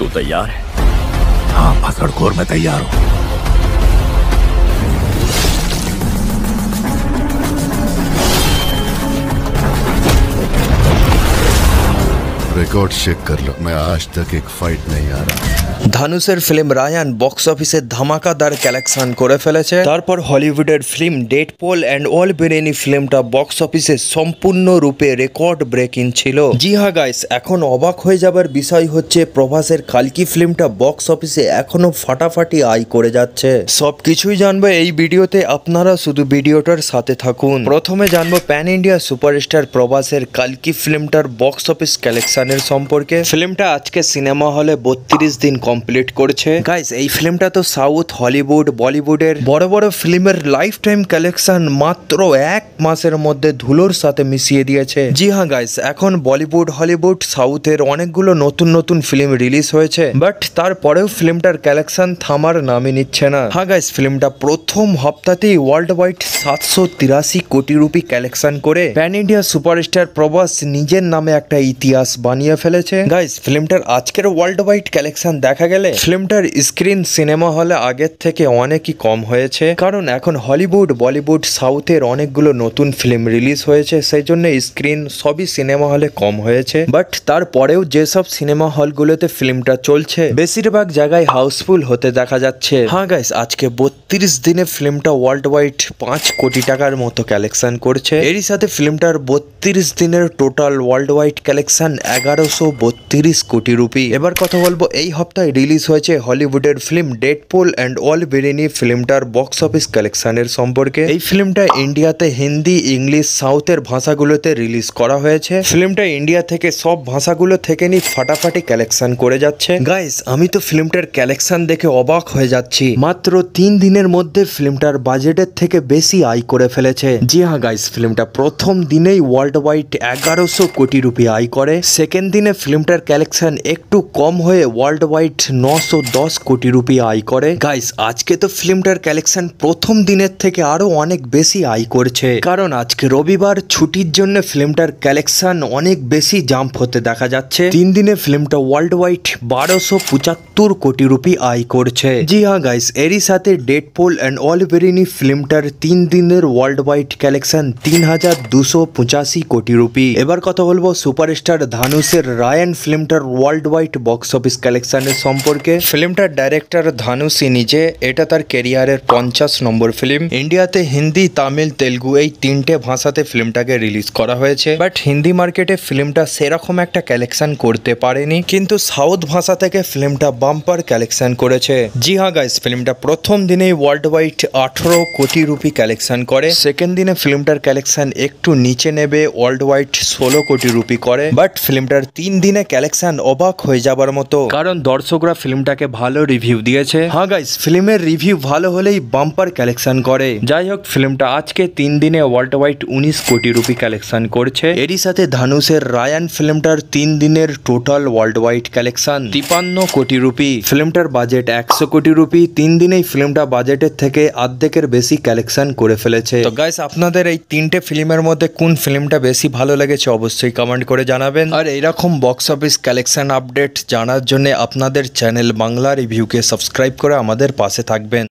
तू तैयार है? हाँ भसड़खोर, मैं तैयार हूँ। रिकॉर्ड चेक कर लो, मैं आज तक एक फाइट नहीं आ रहा। ধানুষের ফিল্ম রায়ান বক্স অফিসে ধামাকাদার কালেকশন করে ফেলেছে। তারপর হলিউডের ফিল্ম ডেডপুল অ্যান্ড ওলভেরিনি ফিল্মটা বক্স অফিসে সম্পূর্ণরূপে রেকর্ড ব্রেকিং ছিল। জি হ্যাঁ গাইস, এখন অবাক হয়ে যাবার বিষয় হচ্ছে প্রভাসের কালকি ফিল্মটা বক্স অফিসে এখনো ফাটাফাটি আয় করে যাচ্ছে। সবকিছুই জানবো এই ভিডিওতে, আপনারা শুধু ভিডিওটার সাথে থাকুন। প্রথমে জানবো প্যান ইন্ডিয়া সুপারস্টার প্রভাসের কালকি ফিল্মটার বক্স অফিস কালেকশনের সম্পর্কে। ফিল্মটা আজকে সিনেমা হলে 32 দিন কমপ্লিট করেছে। গাইস, এই ফিল্মটা তো সাউথ, হলিউড, বলিউডের বড় বড় ফিল্মের লাইফ টাইম কালেকশন মাত্র এক মাসের মধ্যে ধুলোর সাথে মিশিয়ে দিয়েছে। জি হ্যাঁ গাইস, এখন বলিউড, হলিউড, সাউথের অনেকগুলো নতুন নতুন ফিল্ম রিলিজ হয়েছে, বাট তারপরেও ফিল্মটার কালেকশন থামার নামই নিচ্ছে না। হ্যাঁ গাইস, ফিল্মটা প্রথম হপ্তাতেই ওয়ার্ল্ড ওয়াইড 783 কোটি রুপি কালেকশন করে প্যান ইন্ডিয়া সুপারস্টার প্রভাস নিজের নামে একটা ইতিহাস বানিয়ে ফেলেছে। গাইস, ফিল্মটার আজকের ওয়ার্ল্ড ওয়াইড কালেকশন দেখা গেলে ফিল্মটার স্ক্রিন সিনেমা হলে আগের থেকে অনেকই কম হয়েছে, কারণ এখন হলিউড, বলিউড, সাউথের অনেকগুলো নতুন ফিল্ম রিলিজ হয়েছে, সেই জন্য স্ক্রিন সবই সিনেমা হলে কম হয়েছে। বাট তারপরেও যেসব সিনেমা হলগুলোতে ফিল্মটা চলছে বেশিরভাগ জায়গায় হাউসফুল হতে দেখা যাচ্ছে। হ্যাঁ গাইস, আজকে 32 দিনে ফিল্মটা ওয়ার্ল্ড ওয়াইড 5 কোটি টাকার মতো কালেকশন করছে। এরই সাথে ফিল্মটার 32 দিনের টোটাল ওয়ার্ল্ড ওয়াইড কালেকশন 1132 কোটি রুপি। এবার কথা বলবো এই সপ্তাহে রিলিজ হয়েছে হলিউডের ফিল্ম ডেডপুল অ্যান্ড ওলভেরিনি ফিল্মটার বক্স অফিস কালেকশনের সম্পর্কে। এই ফিল্মটা ইন্ডিয়াতে হিন্দি, ইংলিশ, সাউথের ভাষাগুলোতে রিলিজ করা হয়েছে। ফিল্মটা ইন্ডিয়া থেকে সব ভাষাগুলো থেকে নি ফাটাফাটি কালেকশন করে যাচ্ছে। গাইস, আমি তো ফিল্মটার কালেকশন দেখে অবাক হয়ে যাচ্ছি। মাত্র 3 দিনের মধ্যে ফিল্মটার বাজেটের থেকে বেশি আয় করে ফেলেছে। জি হ্যাঁ গাইস, ফিল্মটা প্রথম দিনেই ওয়ার্ল্ড ওয়াইড 1100 কোটি রুপি আয় করে। সেকেন্ড দিনে ফিল্মটার কালেকশন একটু কম হয়ে ওয়ার্ল্ড ওয়াইড 910 কোটি রুপি আয় করে। গাইস, আজকে তো ফিল্মটার কালেকশন প্রথম দিনের থেকে আরো অনেক বেশি আয় করছে, কারণ আজকে রবিবার, ছুটির জন্য ফিল্মটার কালেকশন অনেক বেশি জাম্প হতে দেখা যাচ্ছে। 3 দিনে ফিল্মটা ওয়ার্ল্ড ওয়াইড 1275 কোটি রুপি আয় করছে। জি হ্যাঁ গাইস, এরই সাথে ডেডপুল অ্যান্ড ওলভেরিনি ফিল্মটার 3 দিনের ওয়ার্ল্ড ওয়াইড কালেকশন 3285 কোটি রুপি। এবার কথা বলবো সুপারস্টার ধানুষের রায়ান ফিল্মটার ওয়ার্ল্ড ওয়াইড বক্স অফিস কালেকশনের সম্পর্কে। ফিল্মটার ডাইরেক্টর ধানুষই নিজে, এটা তার ক্যারিয়ারের 50 নম্বর ফিল্ম। ইন্ডিয়াতে হিন্দি, তামিল, তেলুগু এই 3টে ভাষাতে ফিল্মটাকে রিলিজ করা হয়েছে, বাট হিন্দি মার্কেটে ফিল্মটা সেরকম একটা কালেকশন করতে পারেনি, কিন্তু সাউথ ভাষা থেকে ফিল্মটা বাম্পার কালেকশন করেছে। জি হ্যাঁ গাইস, ফিল্মটা প্রথম দিনেই ওয়ার্ল্ড ওয়াইড 18 কোটি রুপি কালেকশন করে। সেকেন্ড দিনে ফিল্মটার কালেকশন একটু নিচে নেবে, ওয়ার্ল্ড ওয়াইড 16 কোটি রুপি করে। বাট ফিল্মটার 3 দিনে কালেকশন অবাক হয়ে যাবার মতো, কারণ দর্শকরা ফিল্মটাকে ভালো রিভিউ দিয়েছে। হ্যাঁ গাইস, ফিল্মের রিভিউ ভালো হলেই বাম্পার কালেকশন করে। যাই হোক, ফিল্মটা আজকে 3 দিনে ওয়ার্ল্ড ওয়াইড 19 কোটি রুপি কালেকশন করছে। এরই সাথে ধানুষের রায়ান ফিল্মটার 3 দিনের টোটাল ওয়ার্ল্ড ওয়াইড কালেকশন 53 কোটি রুপি। ফিল্মটার বাজেট 100 কোটি রুপি। 3 দিনেই ফিল্মটা বাজেটের থেকে অর্ধেকের বেশি কালেকশন করে ফেলেছে। তো গাইস, আপনাদের এই 3টে ফিল্মের মধ্যে কোন ফিল্মটা বেশি ভালো লেগেছে অবশ্যই কমেন্ট করে জানাবেন। আর এইরকম বক্স অফিস কালেকশন আপডেট জানার জন্য আপনাদের চ্যানেল বাংলা রিভিউকে সাবস্ক্রাইব করে আমাদের পাশে থাকবেন।